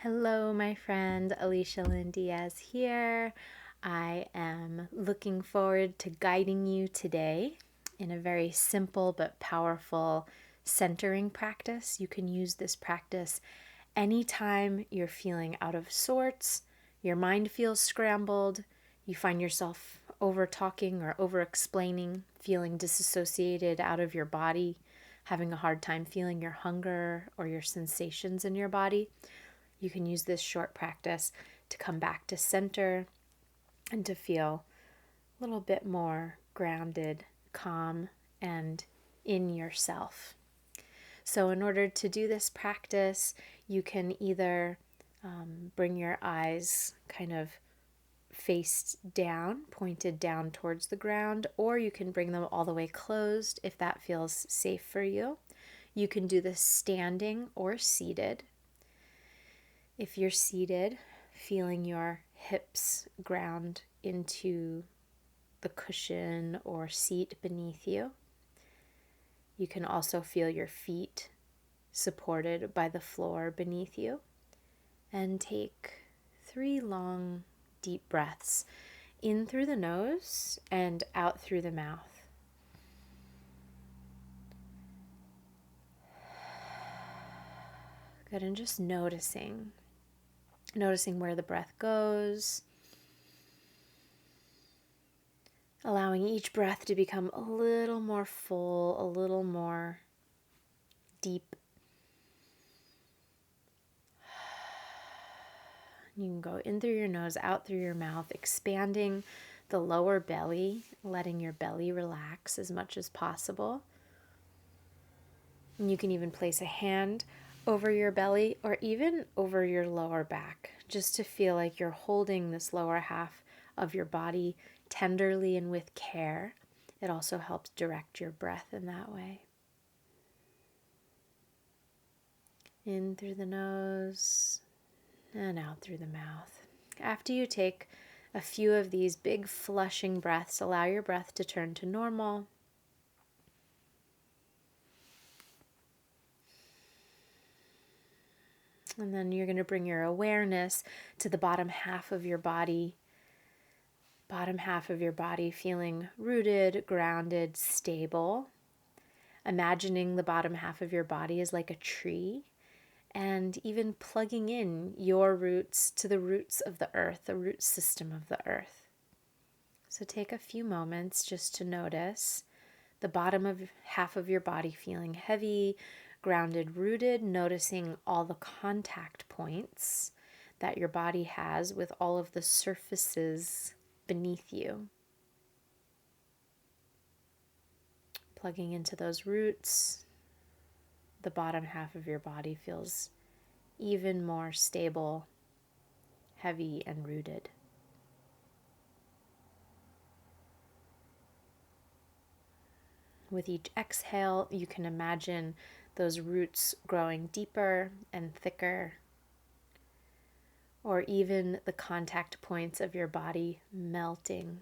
Hello, my friend. Alicia Lynn Diaz here. I am looking forward to guiding you today in a very simple but powerful centering practice. You can use this practice anytime you're feeling out of sorts, your mind feels scrambled, you find yourself over talking or over explaining, feeling disassociated out of your body, having a hard time feeling your hunger or your sensations in your body. You can use this short practice to come back to center and to feel a little bit more grounded, calm, and in yourself. So, in order to do this practice, you can either bring your eyes kind of face down, pointed down towards the ground, or you can bring them all the way closed if that feels safe for you. You can do this standing or seated. If you're seated, feeling your hips ground into the cushion or seat beneath you. You can also feel your feet supported by the floor beneath you. And take 3 long, deep breaths in through the nose and out through the mouth. Good, and just noticing where the breath goes, allowing each breath to become a little more full, a little more deep. You can go in through your nose, out through your mouth, expanding the lower belly, letting your belly relax as much as possible. And you can even place a hand over your belly or even over your lower back, just to feel like you're holding this lower half of your body tenderly and with care. It also helps direct your breath in that way. In through the nose and out through the mouth. After you take a few of these big flushing breaths, allow your breath to turn to normal. And then you're going to bring your awareness to the bottom half of your body. Bottom half of your body feeling rooted, grounded, stable. Imagining the bottom half of your body is like a tree, and even plugging in your roots to the roots of the earth, the root system of the earth. So take a few moments just to notice the bottom of half of your body feeling heavy, grounded, rooted, noticing all the contact points that your body has with all of the surfaces beneath you. Plugging into those roots, the bottom half of your body feels even more stable, heavy, and rooted. With each exhale, you can imagine those roots growing deeper and thicker, or even the contact points of your body melting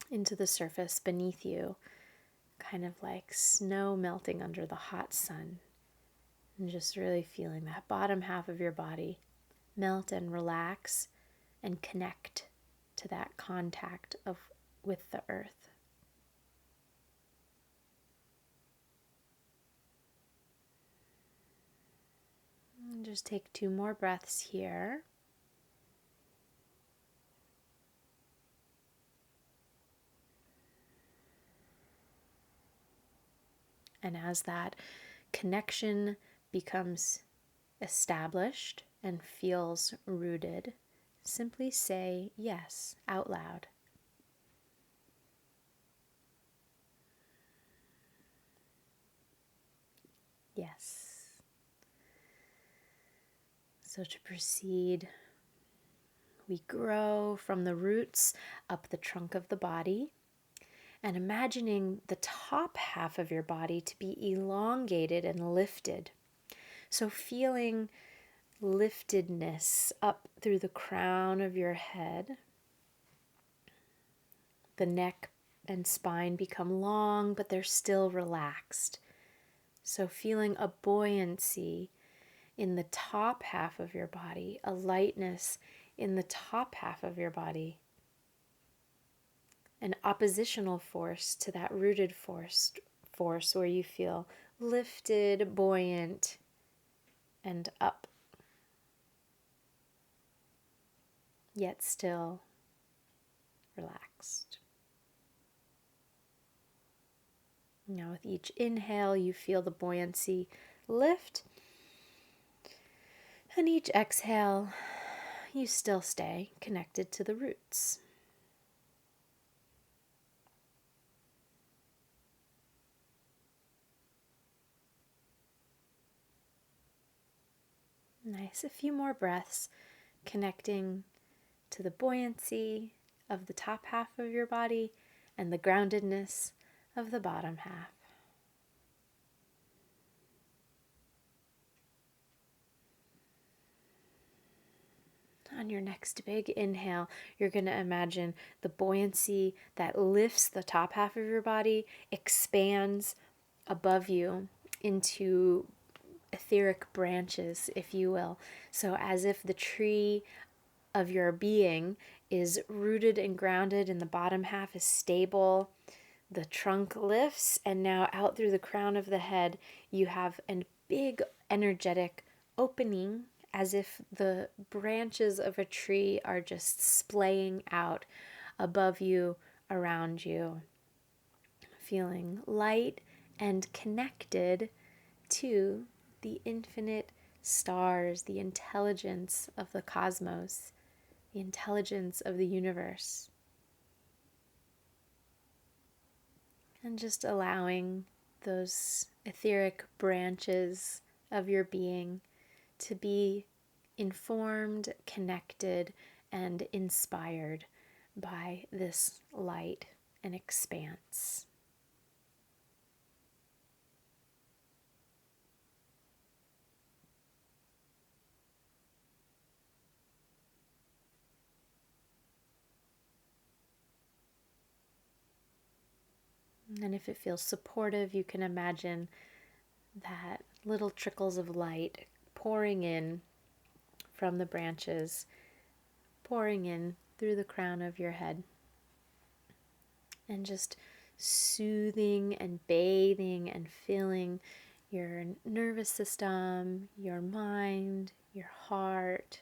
into the surface beneath you, kind of like snow melting under the hot sun, and just really feeling that bottom half of your body melt and relax and connect to that contact with the earth. And just take 2 more breaths here. And as that connection becomes established and feels rooted, simply say yes out loud. Yes. So to proceed, we grow from the roots up the trunk of the body, and imagining the top half of your body to be elongated and lifted. So feeling liftedness up through the crown of your head. The neck and spine become long, but they're still relaxed. So feeling a buoyancy in the top half of your body, a lightness in the top half of your body, an oppositional force to that rooted force where you feel lifted, buoyant, and up, yet still relaxed. Now with each inhale, you feel the buoyancy lift, and each exhale, you still stay connected to the roots. Nice. A few more breaths connecting to the buoyancy of the top half of your body and the groundedness of the bottom half. On your next big inhale, you're going to imagine the buoyancy that lifts the top half of your body expands above you into etheric branches, if you will. So as if the tree of your being is rooted and grounded and the bottom half is stable, the trunk lifts, and now out through the crown of the head, you have a big energetic opening as if the branches of a tree are just splaying out above you, around you, feeling light and connected to the infinite stars, the intelligence of the cosmos, the intelligence of the universe. And just allowing those etheric branches of your being to be informed, connected, and inspired by this light and expanse. And if it feels supportive, you can imagine that little trickles of light pouring in from the branches, pouring in through the crown of your head, and just soothing and bathing and filling your nervous system, your mind, your heart,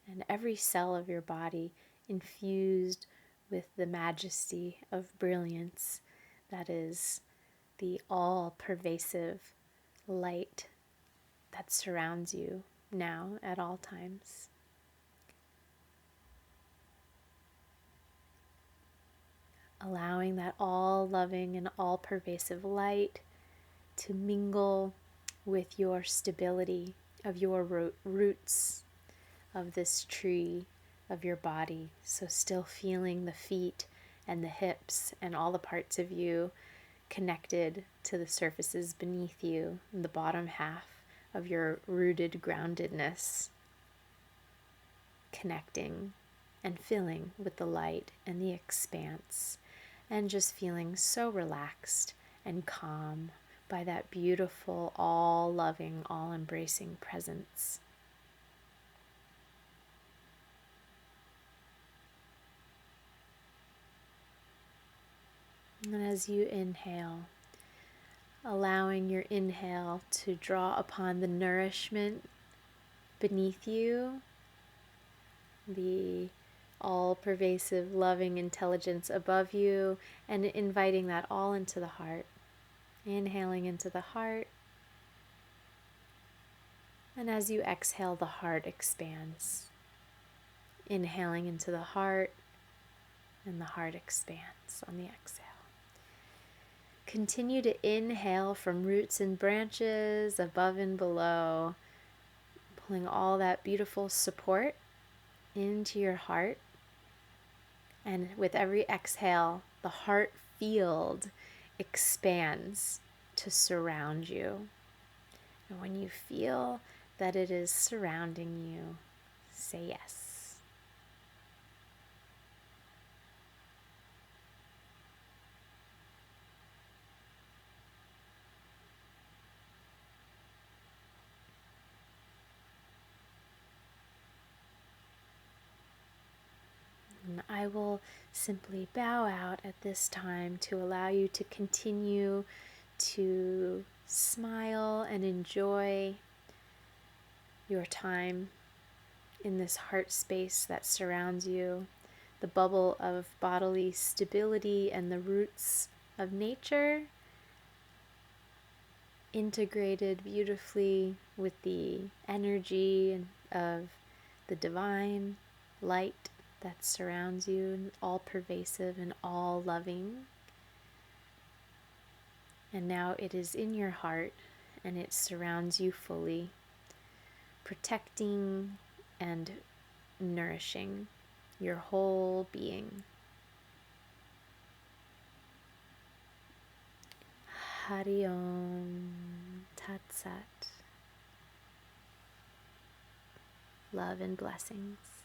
and every cell of your body infused with the majesty of brilliance that is the all-pervasive light that surrounds you now at all times. Allowing that all-loving and all-pervasive light to mingle with your stability of your roots of this tree of your body. So still feeling the feet and the hips and all the parts of you connected to the surfaces beneath you in the bottom half of your rooted groundedness, connecting and filling with the light and the expanse, and just feeling so relaxed and calm by that beautiful, all-loving, all-embracing presence. And as you inhale, allowing your inhale to draw upon the nourishment beneath you, the all-pervasive, loving intelligence above you, and inviting that all into the heart. Inhaling into the heart, and as you exhale, the heart expands. Inhaling into the heart, and the heart expands on the exhale. Continue to inhale from roots and branches, above and below, pulling all that beautiful support into your heart. And with every exhale, the heart field expands to surround you. And when you feel that it is surrounding you, say yes. I will simply bow out at this time to allow you to continue to smile and enjoy your time in this heart space that surrounds you, the bubble of bodily stability and the roots of nature integrated beautifully with the energy of the divine light that surrounds you, and all pervasive and all loving. And now it is in your heart and it surrounds you fully, protecting and nourishing your whole being. Hari Om Tat Sat. Love and blessings.